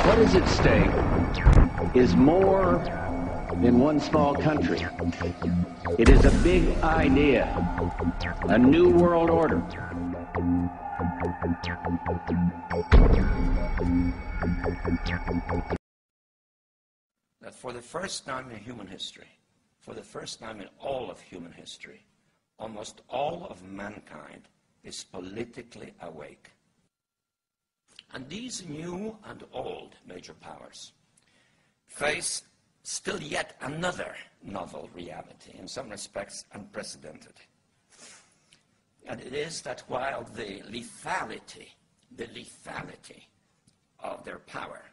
What is at stake is more than one small country. It is a big idea, a new world order. That for the first time in human history, for the first time in all of human history, almost all of mankind is politically awake. And these new and old major powers face still yet another novel reality, in some respects unprecedented. And it is that while the lethality of their power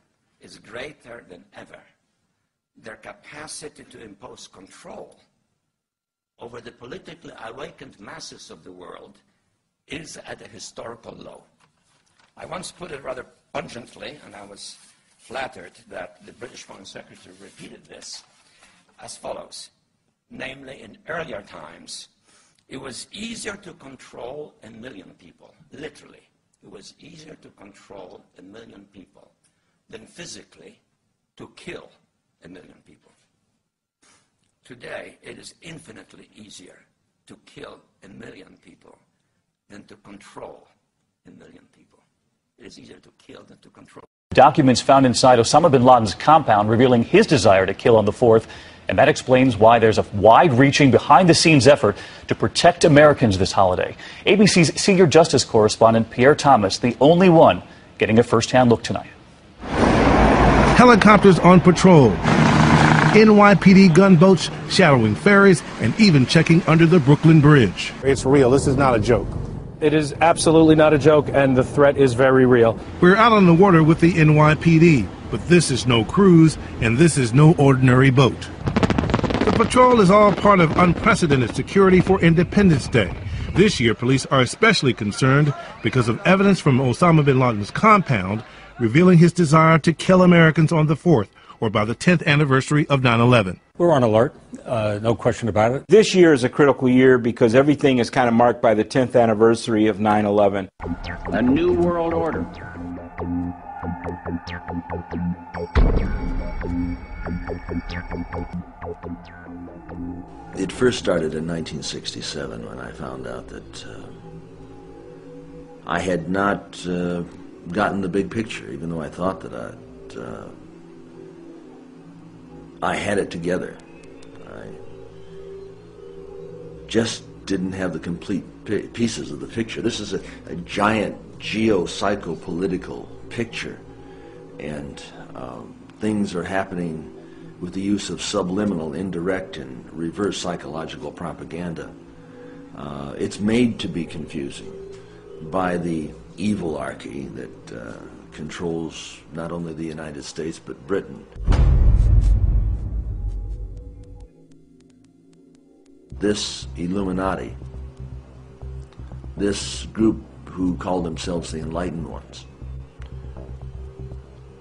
is greater than ever, their capacity to impose control over the politically awakened masses of the world is at a historical low. I once put it rather pungently, and I was flattered that the British Foreign Secretary repeated this, as follows. Namely, in earlier times, it was easier to control 1 million people, literally. It was easier to control 1 million people than physically to kill 1 million people. Today, it is infinitely easier to kill 1 million people than to control 1 million people. It is easier to kill than to control. Documents found inside Osama bin Laden's compound revealing his desire to kill on the 4th, and that explains why there's a wide-reaching, behind-the-scenes effort to protect Americans this holiday. ABC's senior justice correspondent Pierre Thomas, the only one getting a first-hand look tonight. Helicopters on patrol, NYPD gunboats shadowing ferries, and even checking under the Brooklyn Bridge. It's real. This is not a joke. It is absolutely not a joke, and the threat is very real. We're out on the water with the NYPD, but this is no cruise, and this is no ordinary boat. The patrol is all part of unprecedented security for Independence Day. This year, police are especially concerned because of evidence from Osama bin Laden's compound revealing his desire to kill Americans on the 4th, or by the 10th anniversary of 9/11. We're on alert, no question about it. This year is a critical year because everything is kind of marked by the 10th anniversary of 9/11. A new world order. It first started in 1967 when I found out that I had not gotten the big picture, even though I thought that I had it together. I just didn't have the complete pieces of the picture. This is a giant geo-psycho-political picture, and things are happening with the use of subliminal, indirect, and reverse psychological propaganda. It's made to be confusing by the evilarchy that controls not only the United States but Britain. This Illuminati, this group who call themselves the Enlightened Ones,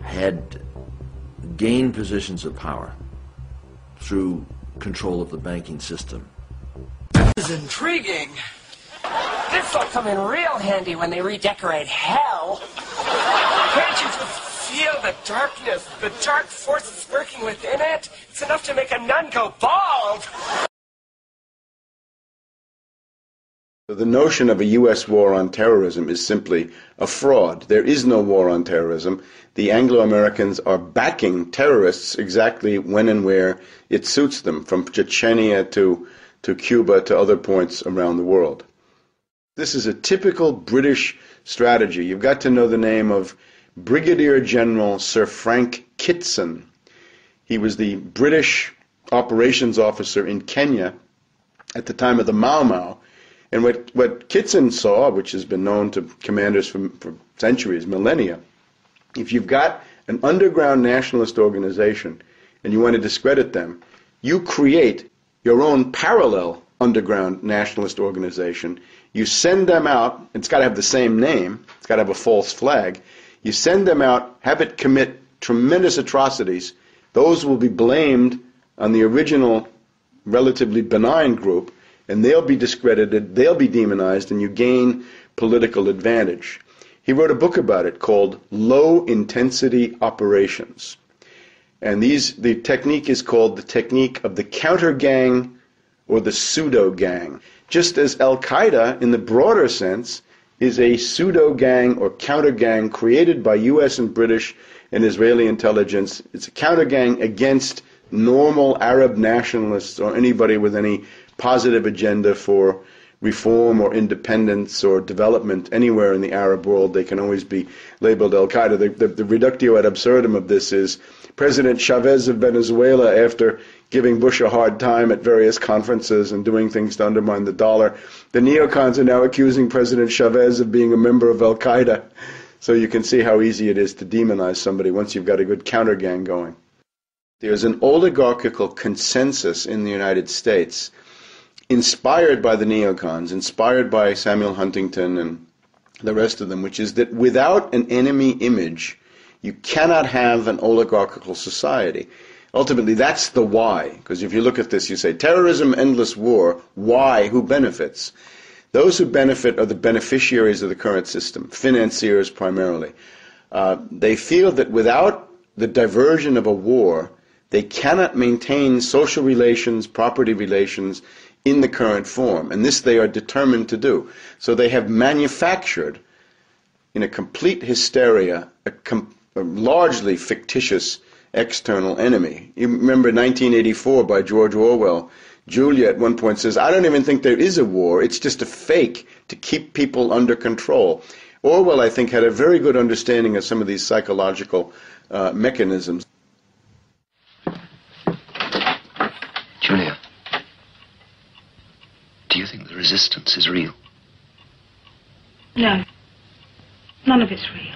had gained positions of power through control of the banking system. This is intriguing. This will come in real handy when they redecorate hell. Can't you just feel the darkness, the dark forces working within it? It's enough to make a nun go bald. The notion of a U.S. war on terrorism is simply a fraud. There is no war on terrorism. The Anglo-Americans are backing terrorists exactly when and where it suits them, from Chechnya to Cuba to other points around the world. This is a typical British strategy. You've got to know the name of Brigadier General Sir Frank Kitson. He was the British operations officer in Kenya at the time of the Mau Mau. And what Kitson saw, which has been known to commanders for centuries, millennia, if you've got an underground nationalist organization and you want to discredit them, you create your own parallel underground nationalist organization. You send them out, it's got to have the same name, it's got to have a false flag. You send them out, have it commit tremendous atrocities. Those will be blamed on the original relatively benign group, and they'll be discredited, they'll be demonized, and you gain political advantage. He wrote a book about it called Low Intensity Operations. And the technique is called the technique of the counter gang or the pseudo gang. Just as Al-Qaeda, in the broader sense, is a pseudo gang or counter gang created by US and British and Israeli intelligence. It's a counter gang against normal Arab nationalists or anybody with any positive agenda for reform or independence or development anywhere in the Arab world. They can always be labeled Al-Qaeda. The reductio ad absurdum of this is President Chavez of Venezuela, after giving Bush a hard time at various conferences and doing things to undermine the dollar, the neocons are now accusing President Chavez of being a member of Al-Qaeda. So you can see how easy it is to demonize somebody once you've got a good counter gang going. There's an oligarchical consensus in the United States, inspired by the neocons, inspired by Samuel Huntington and the rest of them, which is that without an enemy image, you cannot have an oligarchical society. Ultimately, that's the why. Because if you look at this, you say, terrorism, endless war, why? Who benefits? Those who benefit are the beneficiaries of the current system, financiers primarily. They feel that without the diversion of a war, they cannot maintain social relations, property relations in the current form. And this they are determined to do. So they have manufactured, in a complete hysteria, a largely fictitious external enemy. You remember 1984 by George Orwell. Julia at one point says, I don't even think there is a war, it's just a fake to keep people under control. Orwell, I think, had a very good understanding of some of these psychological mechanisms. Julia, do you think the resistance is real? No. None of it's real.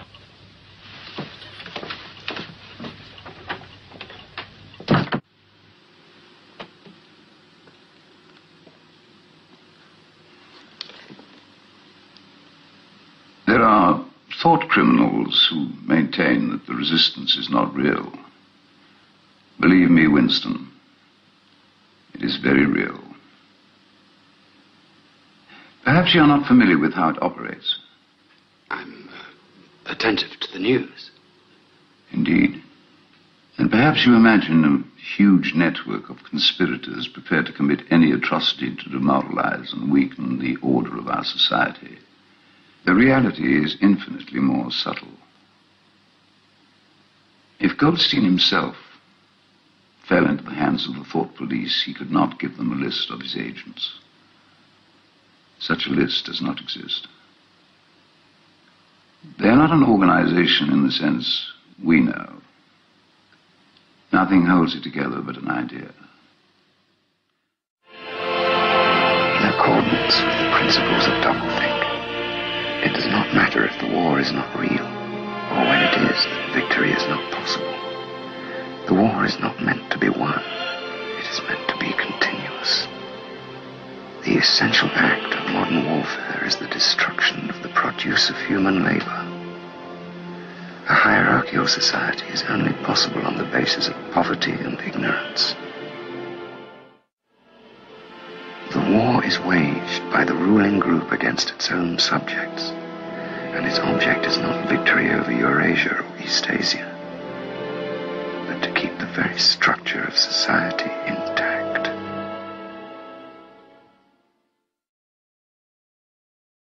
There are thought criminals who maintain that the resistance is not real. Believe me, Winston, it is very real. Perhaps you're not familiar with how it operates. I'm attentive to the news. Indeed. And perhaps you imagine a huge network of conspirators prepared to commit any atrocity to demoralize and weaken the order of our society. The reality is infinitely more subtle. If Goldstein himself fell into the hands of the thought police, he could not give them a list of his agents. Such a list does not exist. They are not an organization in the sense we know. Nothing holds it together but an idea. In accordance with the principles of doublethink, it does not matter if the war is not real, or when it is, that victory is not possible. The war is not meant to be won. It is meant to be continuous. The essential act of modern warfare is the destruction of the produce of human labor. A hierarchical society is only possible on the basis of poverty and ignorance. The war is waged by the ruling group against its own subjects, and its object is not victory over Eurasia or Eastasia, but to keep the very structure of society in